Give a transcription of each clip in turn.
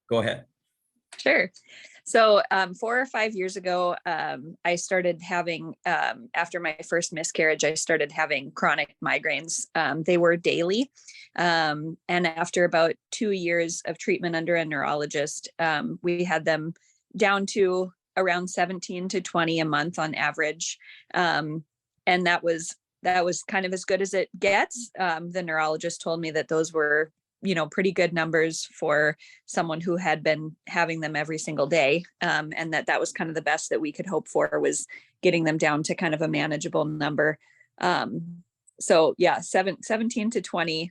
Go ahead. Sure. So 4 or 5 years ago, I started having, after my first miscarriage, I started having chronic migraines. They were daily. And after about 2 years of treatment under a neurologist, we had them down to around 17 to 20 a month on average. And that was kind of as good as it gets. The neurologist told me that those were, pretty good numbers for someone who had been having them every single day. And that was kind of the best that we could hope for, was getting them down to kind of a manageable number. So yeah, 17 to 20,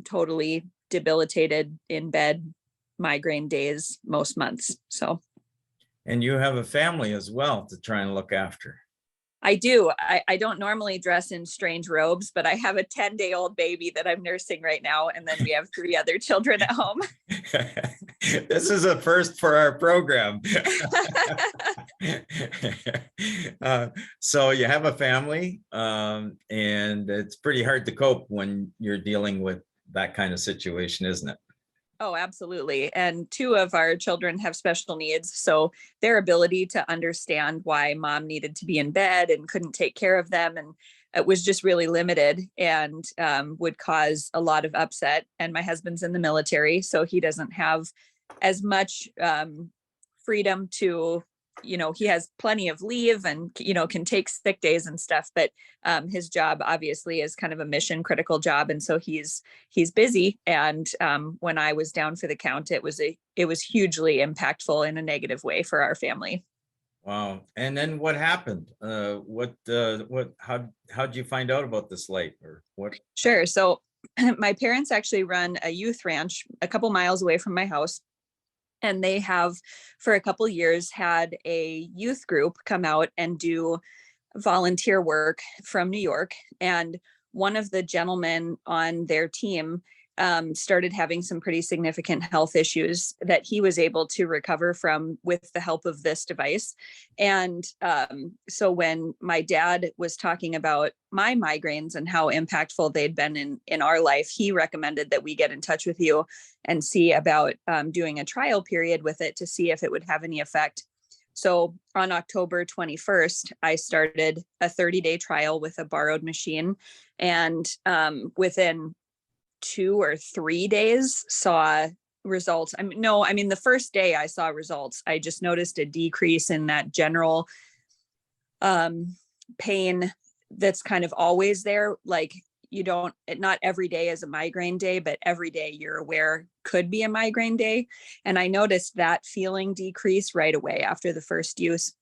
totally debilitated in bed migraine days most months. So. And you have a family as well to try and look after. I do. I don't normally dress in strange robes, but I have a 10-day-old baby that I'm nursing right now. And then we have 3 other children at home. This is a first for our program. So you have a family, and it's pretty hard to cope when you're dealing with that kind of situation, isn't it? Oh, absolutely. And 2 of our children have special needs. So their ability to understand why mom needed to be in bed and couldn't take care of them, and it was just really limited, and would cause a lot of upset. And my husband's in the military, so he doesn't have as much freedom to, he has plenty of leave and, can take sick days and stuff, but his job obviously is kind of a mission critical job. And so he's busy. And when I was down for the count, it was hugely impactful in a negative way for our family. Wow. And then what happened? How'd you find out about this light, or what? Sure. So my parents actually run a youth ranch a couple miles away from my house. And they have, for a couple years, had a youth group come out and do volunteer work from New York. And one of the gentlemen on their team started having some pretty significant health issues that he was able to recover from with the help of this device. And so when my dad was talking about my migraines and how impactful they'd been in our life, he recommended that we get in touch with you and see about doing a trial period with it to see if it would have any effect. So on October 21st, I started a 30-day trial with a borrowed machine, and within 2 or 3 days saw results. I mean, the first day I saw results, I just noticed a decrease in that general pain that's kind of always there. Like, not every day is a migraine day, but every day you're aware could be a migraine day. And I noticed that feeling decrease right away after the first use.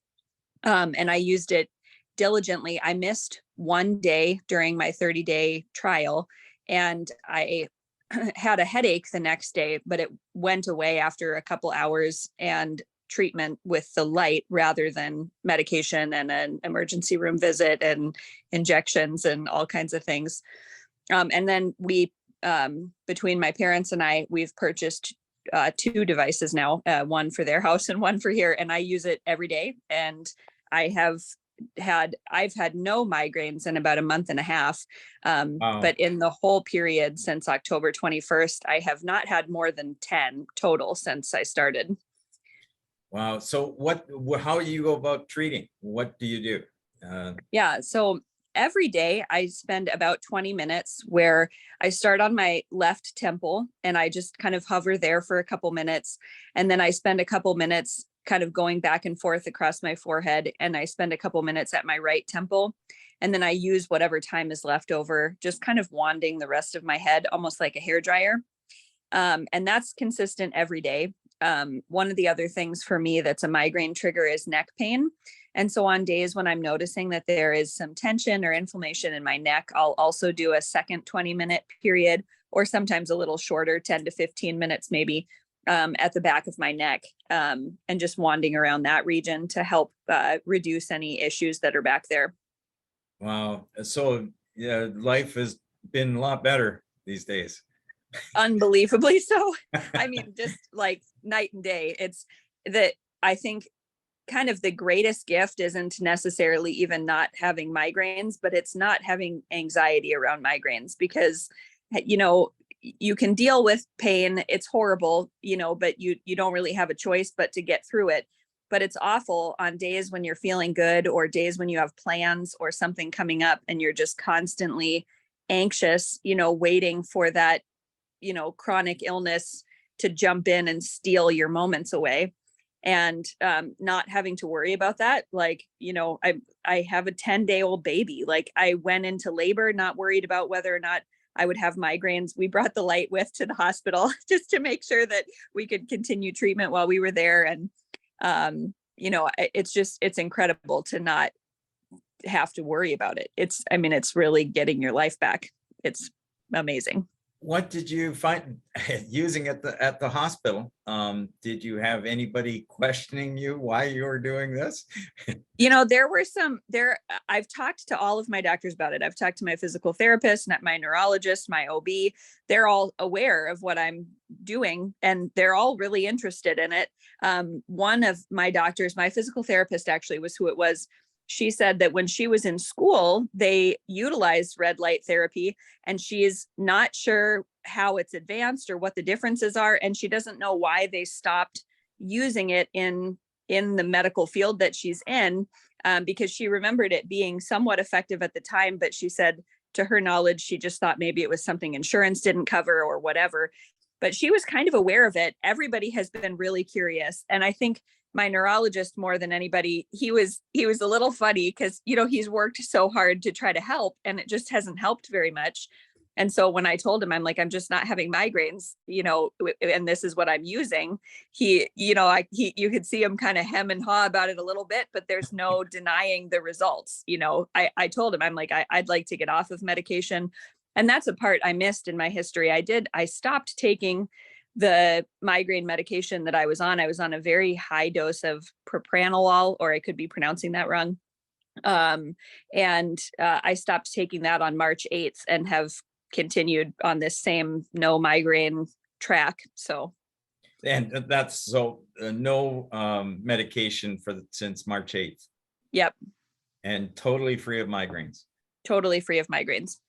And I used it diligently. I missed 1 day during my 30-day trial, and I had a headache the next day, but it went away after a couple hours and treatment with the light rather than medication and an emergency room visit and injections and all kinds of things. And then we, between my parents and I, we've purchased 2 devices now, one for their house and one for here. And I use it every day. And I've had no migraines in about a month and a half. Wow. But in the whole period since October 21st, I have not had more than 10 total since I started. Wow. So how do you go about treating? What do you do? Yeah. So every day I spend about 20 minutes where I start on my left temple and I just kind of hover there for a couple minutes. And then I spend a couple minutes kind of going back and forth across my forehead. And I spend a couple minutes at my right temple. And then I use whatever time is left over, just kind of wanding the rest of my head, almost like a hairdryer. And that's consistent every day. One of the other things for me that's a migraine trigger is neck pain. And so on days when I'm noticing that there is some tension or inflammation in my neck, I'll also do a second 20-minute period, or sometimes a little shorter, 10 to 15 minutes maybe, at the back of my neck, and just wanding around that region to help reduce any issues that are back there. Wow. So yeah, life has been a lot better these days. Unbelievably so. I mean, just like night and day. It's that I think kind of the greatest gift isn't necessarily even not having migraines, but it's not having anxiety around migraines, because, you can deal with pain. It's horrible, you know, but you don't really have a choice but to get through it. But it's awful on days when you're feeling good, or days when you have plans or something coming up and you're just constantly anxious, you know, waiting for that, you know, chronic illness to jump in and steal your moments away. And not having to worry about that. Like, you know, I have a 10-day-old baby. Like, I went into labor not worried about whether or not I would have migraines. We brought the light with to the hospital just to make sure that we could continue treatment while we were there. And you know, it's incredible to not have to worry about it. I mean, it's really getting your life back. It's amazing. What did you find using at the hospital? Did you have anybody questioning you why you were doing this? You know, I've talked to all of my doctors about it. I've talked to my physical therapist, my neurologist, my OB. They're all aware of what I'm doing and they're all really interested in it. One of my doctors, my physical therapist actually was who it was. She said that when she was in school, they utilized red light therapy, and she's not sure how it's advanced or what the differences are. And she doesn't know why they stopped using it in the medical field that she's in, because she remembered it being somewhat effective at the time. But she said, to her knowledge, she just thought maybe it was something insurance didn't cover or whatever. But she was kind of aware of it. Everybody has been really curious. And I think my neurologist, more than anybody, he was a little funny because, you know, he's worked so hard to try to help and it just hasn't helped very much. And so when I told him, I'm like, I'm just not having migraines, you know, and this is what I'm using. He, you know, you could see him kind of hem and haw about it a little bit, but there's no denying the results. You know, I told him, I'm like, I'd like to get off of medication. And that's a part I missed in my history. I stopped taking the migraine medication that I was on. I was on a very high dose of propranolol, or I could be pronouncing that wrong. I stopped taking that on March 8th and have continued on this same no migraine track. So. And that's so no medication since March 8th. Yep. And totally free of migraines. Totally free of migraines.